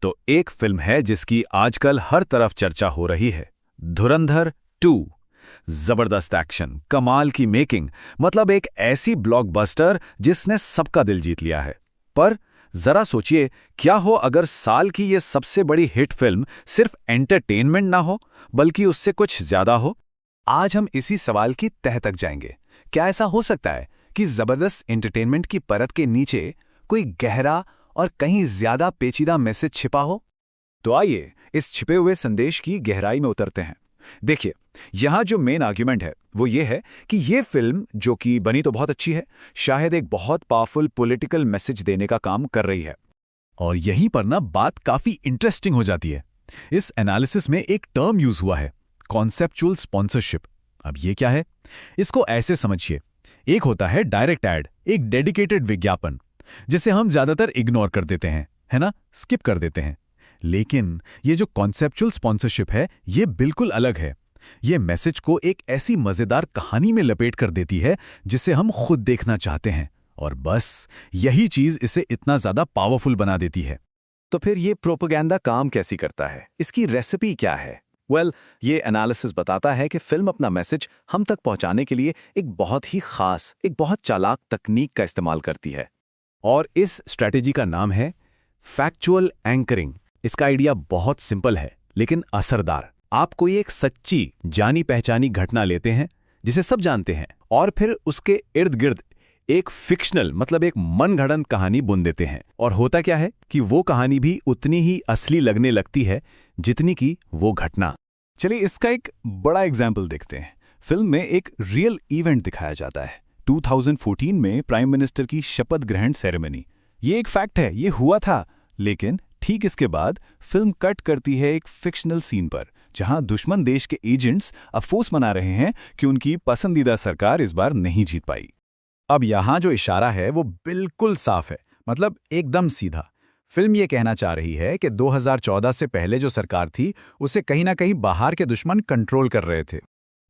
तो एक फिल्म है जिसकी आजकल हर तरफ चर्चा हो रही है, धुरंधर 2। जबरदस्त एक्शन, कमाल की मेकिंग, मतलब एक ऐसी ब्लॉकबस्टर जिसने सबका दिल जीत लिया है। पर जरा सोचिए, क्या हो अगर साल की ये सबसे बड़ी हिट फिल्म सिर्फ एंटरटेनमेंट ना हो, बल्कि उससे कुछ ज्यादा हो। आज हम इसी सवाल की तह तक जाएंगे। क्या ऐसा हो सकता है कि जबरदस्त एंटरटेनमेंट की परत के नीचे कोई गहरा और कहीं ज्यादा पेचीदा मैसेज छिपा हो? तो आइए इस छिपे हुए संदेश की गहराई में उतरते हैं। देखिए, यहां जो मेन आर्ग्यूमेंट है वो ये है कि ये फिल्म, जो कि बनी तो बहुत अच्छी है, शायद एक बहुत पावरफुल पॉलिटिकल मैसेज देने का काम कर रही है। और यहीं पर ना बात काफी इंटरेस्टिंग हो जाती है। इस एनालिसिस में एक टर्म यूज हुआ है, कॉन्सेप्चुअल स्पॉन्सरशिप। अब ये क्या है? इसको ऐसे समझिए, एक होता है डायरेक्ट एड, एक डेडिकेटेड विज्ञापन, जिसे हम ज्यादातर इग्नोर कर देते हैं, है ना, स्किप कर देते हैं। लेकिन ये जो कॉन्सेप्चुअल स्पॉन्सरशिप है, ये बिल्कुल अलग है। ये मैसेज को एक ऐसी मजेदार कहानी में लपेट कर देती है जिसे हम खुद देखना चाहते हैं, और बस यही चीज इसे इतना ज्यादा पावरफुल बना देती है। तो फिर ये प्रोपेगेंडा काम कैसी करता है? इसकी रेसिपी क्या है? ये एनालिसिस बताता है कि फिल्म अपना मैसेज हम तक पहुंचाने के लिए एक बहुत ही खास, एक बहुत चालाक तकनीक का इस्तेमाल करती है। और इस स्ट्रैटेजी का नाम है फैक्चुअल एंकरिंग। इसका आइडिया बहुत सिंपल है लेकिन असरदार। आप कोई एक सच्ची जानी पहचानी घटना लेते हैं जिसे सब जानते हैं, और फिर उसके इर्द गिर्द एक फिक्शनल, मतलब एक मनगढ़ंत कहानी बुन देते हैं। और होता क्या है कि वो कहानी भी उतनी ही असली लगने लगती है जितनी की वो घटना। चलिए इसका एक बड़ा एग्जाम्पल देखते हैं। फिल्म में एक रियल इवेंट दिखाया जाता है, 2014 में प्राइम मिनिस्टर की शपथ ग्रहण सेरेमनी। ये एक फैक्ट है, ये हुआ था। लेकिन ठीक इसके बाद फिल्म कट करती है एक फिक्शनल सीन पर, जहां दुश्मन देश के एजेंट्स अफसोस मना रहे हैं कि उनकी पसंदीदा सरकार इस बार नहीं जीत पाई। अब यहां जो इशारा है वो बिल्कुल साफ है, मतलब एकदम सीधा। फिल्म ये कहना चाह रही है कि 2014 से पहले जो सरकार थी उसे कहीं ना कहीं बाहर के दुश्मन कंट्रोल कर रहे थे।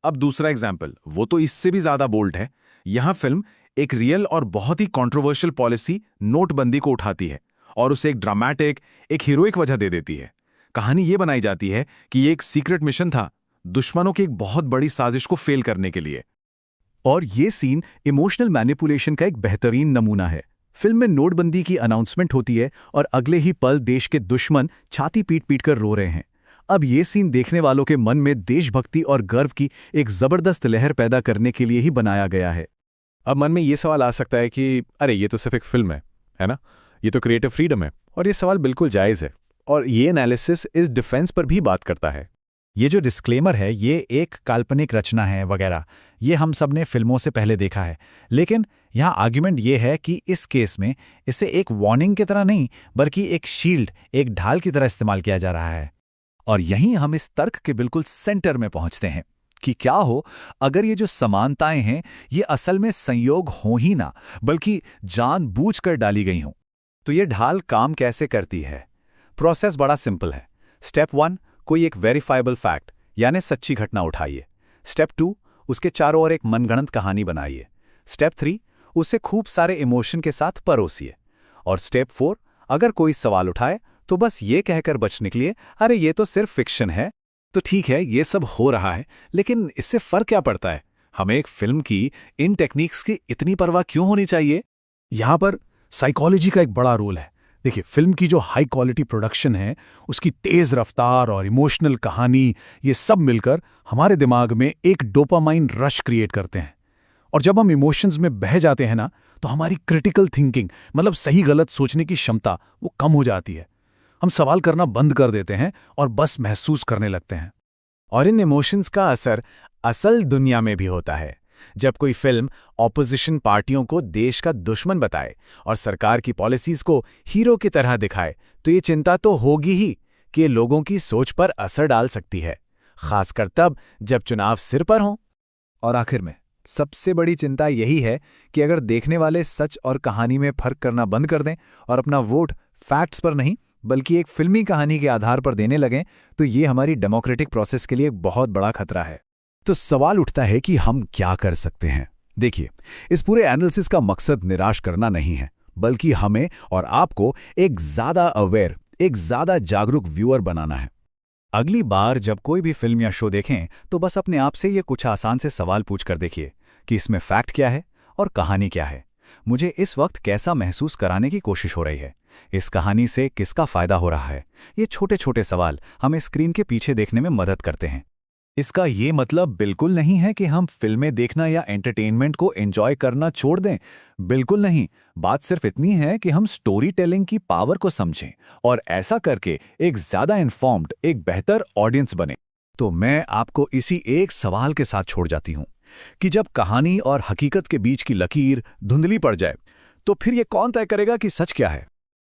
अब दूसरा एग्जाम्पल, वो तो इससे भी ज्यादा बोल्ड है। यहां फिल्म एक रियल और बहुत ही कंट्रोवर्शियल पॉलिसी, नोटबंदी को उठाती है और उसे एक ड्रामेटिक, एक हीरोइक वजह दे देती है। कहानी ये बनाई जाती है कि ये एक सीक्रेट मिशन था, दुश्मनों की एक बहुत बड़ी साजिश को फेल करने के लिए। और ये सीन इमोशनल मैनिपुलेशन का एक बेहतरीन नमूना है। फिल्म में नोटबंदी की अनाउंसमेंट होती है और अगले ही पल देश के दुश्मन छाती पीट पीट कर रो रहे हैं। अब ये सीन देखने वालों के मन में देशभक्ति और गर्व की एक जबरदस्त लहर पैदा करने के लिए ही बनाया गया है। अब मन में ये सवाल आ सकता है कि अरे ये तो सिर्फ एक फिल्म है ना, ये तो क्रिएटिव फ्रीडम है। और ये सवाल बिल्कुल जायज़ है, और ये एनालिसिस इस डिफेंस पर भी बात करता है। ये जो डिस्क्लेमर है, ये एक काल्पनिक रचना है वगैरह, ये हम सब ने फिल्मों से पहले देखा है। लेकिन यहाँ आर्ग्यूमेंट ये है कि इस केस में इसे एक वार्निंग की तरह नहीं, बल्कि एक शील्ड, एक ढाल की तरह इस्तेमाल किया जा रहा है। और यहीं हम इस तर्क के बिल्कुल सेंटर में पहुंचते हैं कि क्या हो अगर ये जो समानताएं हैं ये असल में संयोग हो ही ना, बल्कि जानबूझकर डाली गई हों। तो ये ढाल काम कैसे करती है? प्रोसेस बड़ा सिंपल है। स्टेप 1, कोई एक वेरीफाइबल फैक्ट यानी सच्ची घटना उठाइए। स्टेप 2, उसके चारों ओर एक मनगढ़ंत कहानी बनाइए। स्टेप 3, उसे खूब सारे इमोशन के साथ परोसिए। और स्टेप 4, अगर कोई सवाल उठाए तो बस ये कहकर बच निकलिए, अरे ये तो सिर्फ फिक्शन है। तो ठीक है, ये सब हो रहा है, लेकिन इससे फर्क क्या पड़ता है? हमें एक फिल्म की इन टेक्निक्स की इतनी परवाह क्यों होनी चाहिए? यहाँ पर साइकोलॉजी का एक बड़ा रोल है। देखिए, फिल्म की जो हाई क्वालिटी प्रोडक्शन है, उसकी तेज रफ्तार और इमोशनल कहानी, ये सब मिलकर हमारे दिमाग में एक डोपामाइन रश क्रिएट करते हैं। और जब हम इमोशंस में बह जाते हैं ना, तो हमारी क्रिटिकल थिंकिंग, मतलब सही गलत सोचने की क्षमता, वो कम हो जाती है। हम सवाल करना बंद कर देते हैं और बस महसूस करने लगते हैं। और इन इमोशंस का असर असल दुनिया में भी होता है। जब कोई फिल्म ऑपोजिशन पार्टियों को देश का दुश्मन बताए और सरकार की पॉलिसीज को हीरो की तरह दिखाए, तो ये चिंता तो होगी ही कि ये लोगों की सोच पर असर डाल सकती है, खासकर तब जब चुनाव सिर पर हों। और आखिर में सबसे बड़ी चिंता यही है कि अगर देखने वाले सच और कहानी में फर्क करना बंद कर दें और अपना वोट फैक्ट्स पर नहीं बल्कि एक फिल्मी कहानी के आधार पर देने लगें, तो ये हमारी डेमोक्रेटिक प्रोसेस के लिए एक बहुत बड़ा खतरा है। तो सवाल उठता है कि हम क्या कर सकते हैं। देखिए, इस पूरे एनालिसिस का मकसद निराश करना नहीं है, बल्कि हमें और आपको एक ज्यादा अवेयर, एक ज़्यादा जागरूक व्यूअर बनाना है। अगली बार जब कोई भी फिल्म या शो देखें तो बस अपने आप से ये कुछ आसान से सवाल पूछकर देखिए कि इसमें फैक्ट क्या है और कहानी क्या है। मुझे इस वक्त कैसा महसूस कराने की कोशिश हो रही है, इस कहानी से किसका फायदा हो रहा है। ये छोटे छोटे सवाल हमें स्क्रीन के पीछे देखने में मदद करते हैं। इसका ये मतलब बिल्कुल नहीं है कि हम फिल्में देखना या एंटरटेनमेंट को एंजॉय करना छोड़ दें। बिल्कुल नहीं। बात सिर्फ इतनी है कि हम स्टोरी टेलिंग की पावर को समझें और ऐसा करके एक ज़्यादा इन्फॉर्म्ड, एक बेहतर ऑडियंस बने। तो मैं आपको इसी एक सवाल के साथ छोड़ जाती हूं कि जब कहानी और हकीकत के बीच की लकीर धुंधली पड़ जाए, तो फिर ये कौन तय करेगा कि सच क्या है?